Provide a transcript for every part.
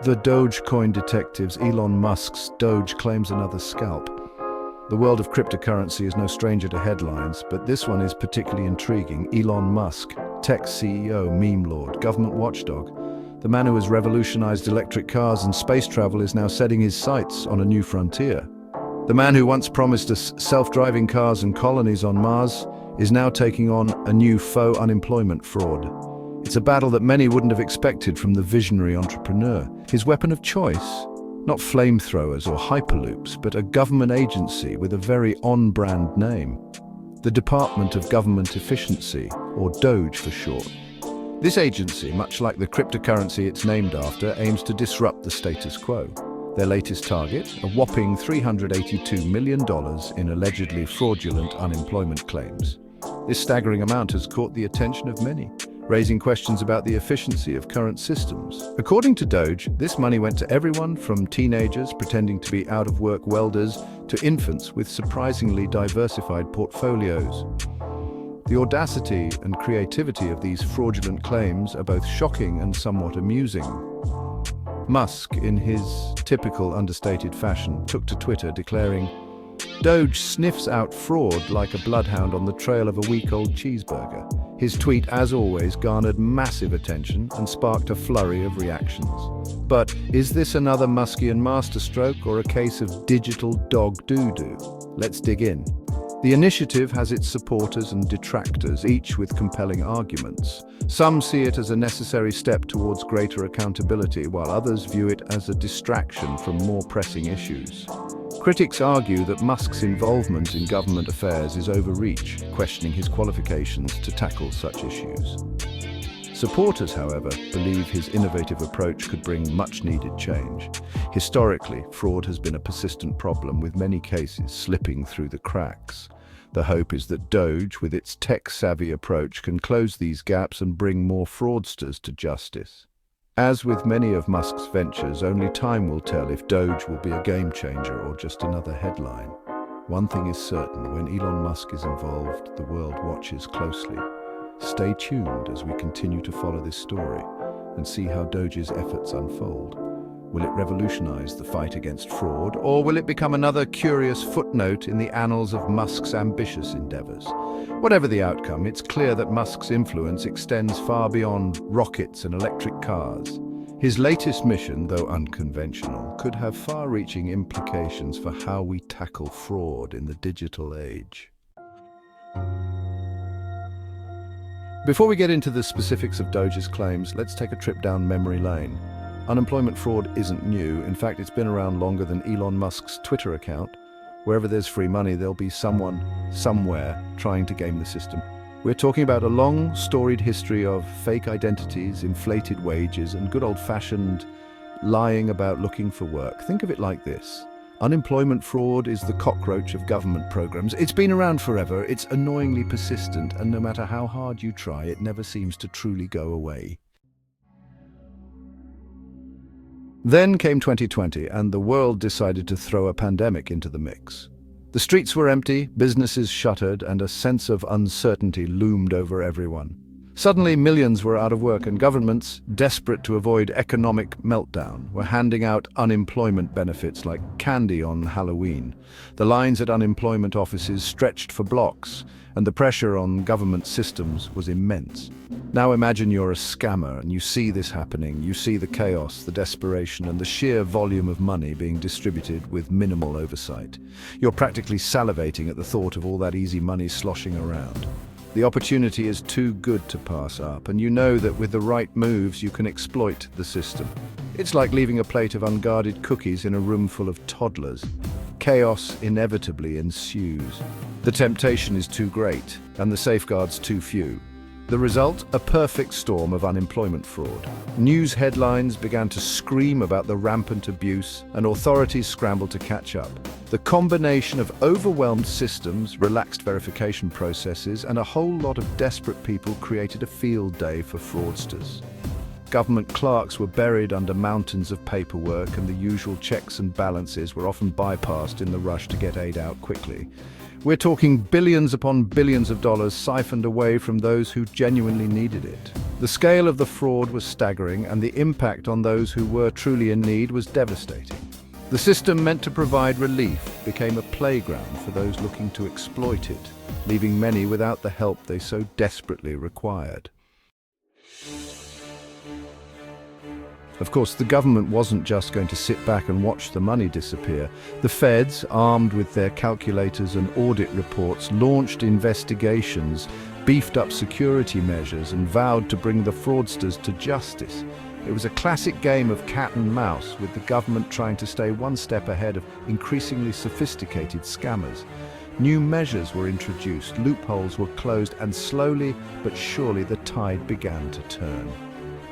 The Dogecoin detectives. Elon Musk's Doge claims another scalp. The world of cryptocurrency is no stranger to headlines, but this one is particularly intriguing. Elon Musk, tech CEO, meme lord, government watchdog. The man who has revolutionized electric cars and space travel is now setting his sights on a new frontier. The man who once promised us self-driving cars and colonies on Mars is now taking on a new faux unemployment fraud. It's a battle that many wouldn't have expected from the visionary entrepreneur. His weapon of choice? Not flamethrowers or hyperloops, but a government agency with a very on-brand name. The Department of Government Efficiency, or DOGE for short. This agency, much like the cryptocurrency it's named after, aims to disrupt the status quo. Their latest target, a whopping $382 million in allegedly fraudulent unemployment claims. This staggering amount has caught the attention of many, raising questions about the efficiency of current systems. According to DOGE, this money went to everyone from teenagers pretending to be out-of-work welders to infants with surprisingly diversified portfolios. The audacity and creativity of these fraudulent claims are both shocking and somewhat amusing. Musk, in his typical understated fashion, took to Twitter declaring, "DOGE sniffs out fraud like a bloodhound on the trail of a week-old cheeseburger." His tweet, as always, garnered massive attention and sparked a flurry of reactions. But is this another Muskian masterstroke or a case of digital dog doo-doo? Let's dig in. The initiative has its supporters and detractors, each with compelling arguments. Some see it as a necessary step towards greater accountability, while others view it as a distraction from more pressing issues. Critics argue that Musk's involvement in government affairs is overreach, questioning his qualifications to tackle such issues. Supporters, however, believe his innovative approach could bring much-needed change. Historically, fraud has been a persistent problem, with many cases slipping through the cracks. The hope is that DOGE, with its tech-savvy approach, can close these gaps and bring more fraudsters to justice. As with many of Musk's ventures, only time will tell if DOGE will be a game-changer or just another headline. One thing is certain, when Elon Musk is involved, the world watches closely. Stay tuned as we continue to follow this story and see how DOGE's efforts unfold. Will it revolutionize the fight against fraud, or will it become another curious footnote in the annals of Musk's ambitious endeavors? Whatever the outcome, it's clear that Musk's influence extends far beyond rockets and electric cars. His latest mission, though unconventional, could have far-reaching implications for how we tackle fraud in the digital age. Before we get into the specifics of DOGE's claims, let's take a trip down memory lane. Unemployment fraud isn't new. In fact, it's been around longer than Elon Musk's Twitter account. Wherever there's free money, there'll be someone, somewhere, trying to game the system. We're talking about a long, storied history of fake identities, inflated wages, and good old-fashioned lying about looking for work. Think of it like this. Unemployment fraud is the cockroach of government programs. It's been around forever, it's annoyingly persistent, and no matter how hard you try, it never seems to truly go away. Then came 2020, and the world decided to throw a pandemic into the mix. The streets were empty, businesses shuttered, and a sense of uncertainty loomed over everyone. Suddenly, millions were out of work, and governments, desperate to avoid economic meltdown, were handing out unemployment benefits like candy on Halloween. The lines at unemployment offices stretched for blocks, and the pressure on government systems was immense. Now imagine you're a scammer and you see this happening. You see the chaos, the desperation, and the sheer volume of money being distributed with minimal oversight. You're practically salivating at the thought of all that easy money sloshing around. The opportunity is too good to pass up, and you know that with the right moves you can exploit the system. It's like leaving a plate of unguarded cookies in a room full of toddlers. Chaos inevitably ensues. The temptation is too great, and the safeguards too few. The result? A perfect storm of unemployment fraud. News headlines began to scream about the rampant abuse, and authorities scrambled to catch up. The combination of overwhelmed systems, relaxed verification processes, and a whole lot of desperate people created a field day for fraudsters. Government clerks were buried under mountains of paperwork, and the usual checks and balances were often bypassed in the rush to get aid out quickly. We're talking billions upon billions of dollars siphoned away from those who genuinely needed it. The scale of the fraud was staggering, and the impact on those who were truly in need was devastating. The system meant to provide relief became a playground for those looking to exploit it, leaving many without the help they so desperately required. Of course, the government wasn't just going to sit back and watch the money disappear. The feds, armed with their calculators and audit reports, launched investigations, beefed up security measures, and vowed to bring the fraudsters to justice. It was a classic game of cat and mouse, with the government trying to stay one step ahead of increasingly sophisticated scammers. New measures were introduced, loopholes were closed, and slowly but surely the tide began to turn.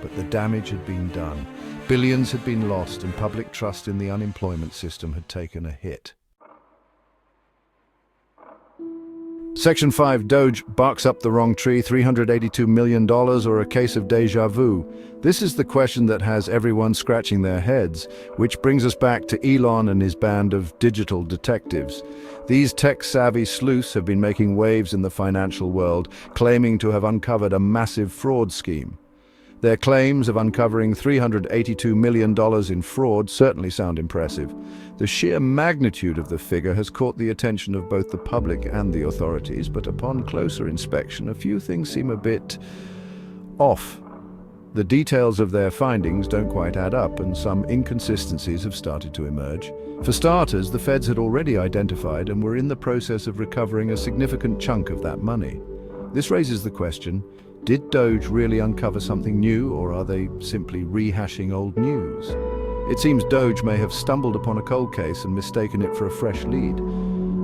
But the damage had been done. Billions had been lost, and public trust in the unemployment system had taken a hit. Section 5, DOGE barks up the wrong tree, $382 million, or a case of deja vu? This is the question that has everyone scratching their heads, which brings us back to Elon and his band of digital detectives. These tech-savvy sleuths have been making waves in the financial world, claiming to have uncovered a massive fraud scheme. Their claims of uncovering $382 million in fraud certainly sound impressive. The sheer magnitude of the figure has caught the attention of both the public and the authorities, but upon closer inspection, a few things seem a bit off. The details of their findings don't quite add up, and some inconsistencies have started to emerge. For starters, the feds had already identified and were in the process of recovering a significant chunk of that money. This raises the question, did DOGE really uncover something new, or are they simply rehashing old news? It seems DOGE may have stumbled upon a cold case and mistaken it for a fresh lead.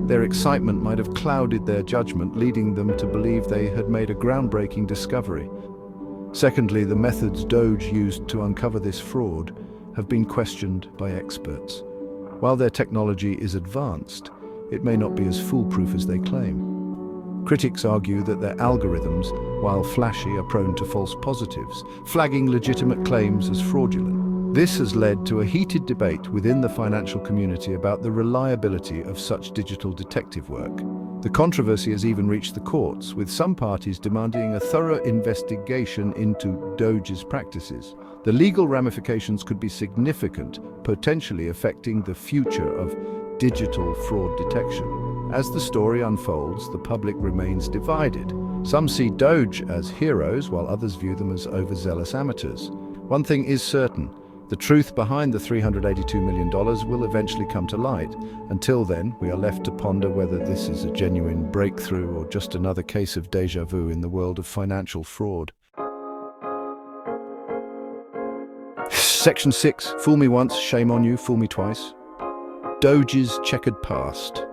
Their excitement might have clouded their judgment, leading them to believe they had made a groundbreaking discovery. Secondly, the methods DOGE used to uncover this fraud have been questioned by experts. While their technology is advanced, it may not be as foolproof as they claim. Critics argue that their algorithms, while flashy, are prone to false positives, flagging legitimate claims as fraudulent. This has led to a heated debate within the financial community about the reliability of such digital detective work. The controversy has even reached the courts, with some parties demanding a thorough investigation into DOGE's practices. The legal ramifications could be significant, potentially affecting the future of digital fraud detection. As the story unfolds, the public remains divided. Some see DOGE as heroes, while others view them as overzealous amateurs. One thing is certain, the truth behind the $382 million will eventually come to light. Until then, we are left to ponder whether this is a genuine breakthrough or just another case of deja vu in the world of financial fraud. Section 6, fool me once, shame on you, fool me twice. DOGE's checkered past.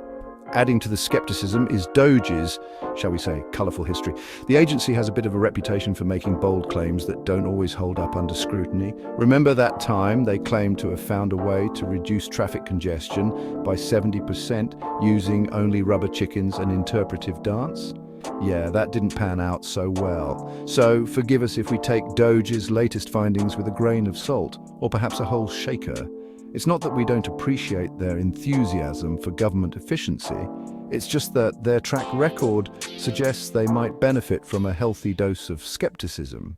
Adding to the skepticism is DOGE's, shall we say, colourful history. The agency has a bit of a reputation for making bold claims that don't always hold up under scrutiny. Remember that time they claimed to have found a way to reduce traffic congestion by 70% using only rubber chickens and interpretive dance? Yeah, that didn't pan out so well. So forgive us if we take DOGE's latest findings with a grain of salt, or perhaps a whole shaker. It's not that we don't appreciate their enthusiasm for government efficiency, it's just that their track record suggests they might benefit from a healthy dose of skepticism.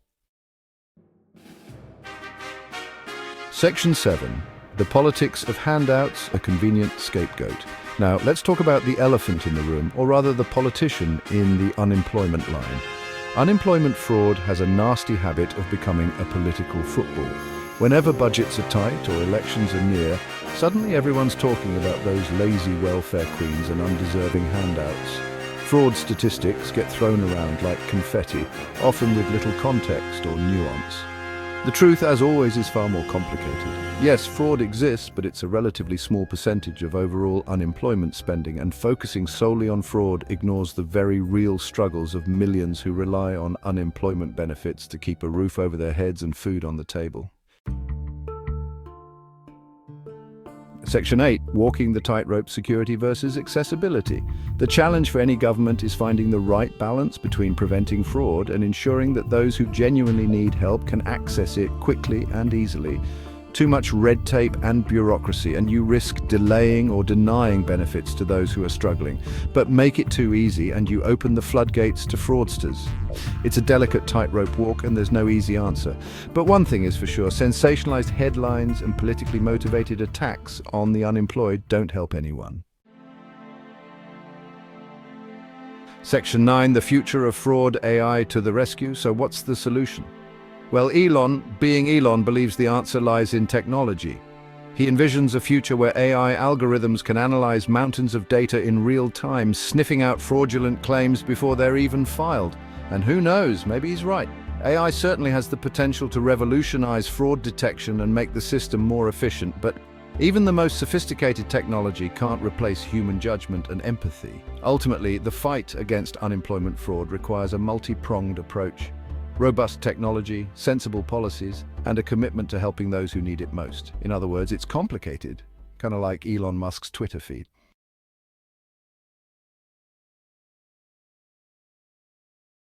Section 7. The politics of handouts, a convenient scapegoat. Now, let's talk about the elephant in the room, or rather the politician in the unemployment line. Unemployment fraud has a nasty habit of becoming a political football. Whenever budgets are tight or elections are near, suddenly everyone's talking about those lazy welfare queens and undeserving handouts. Fraud statistics get thrown around like confetti, often with little context or nuance. The truth, as always, is far more complicated. Yes, fraud exists, but it's a relatively small percentage of overall unemployment spending, and focusing solely on fraud ignores the very real struggles of millions who rely on unemployment benefits to keep a roof over their heads and food on the table. Section 8, walking the tightrope, security versus accessibility. The challenge for any government is finding the right balance between preventing fraud and ensuring that those who genuinely need help can access it quickly and easily. Too much red tape and bureaucracy, and you risk delaying or denying benefits to those who are struggling. But make it too easy and you open the floodgates to fraudsters. It's a delicate tightrope walk and there's no easy answer. But one thing is for sure, sensationalized headlines and politically motivated attacks on the unemployed don't help anyone. Section 9, the future of fraud, AI to the rescue. So what's the solution? Well, Elon, being Elon, believes the answer lies in technology. He envisions a future where AI algorithms can analyze mountains of data in real time, sniffing out fraudulent claims before they're even filed. And who knows, maybe he's right. AI certainly has the potential to revolutionize fraud detection and make the system more efficient, but even the most sophisticated technology can't replace human judgment and empathy. Ultimately, the fight against unemployment fraud requires a multi-pronged approach. Robust technology, sensible policies, and a commitment to helping those who need it most. In other words, it's complicated, kind of like Elon Musk's Twitter feed.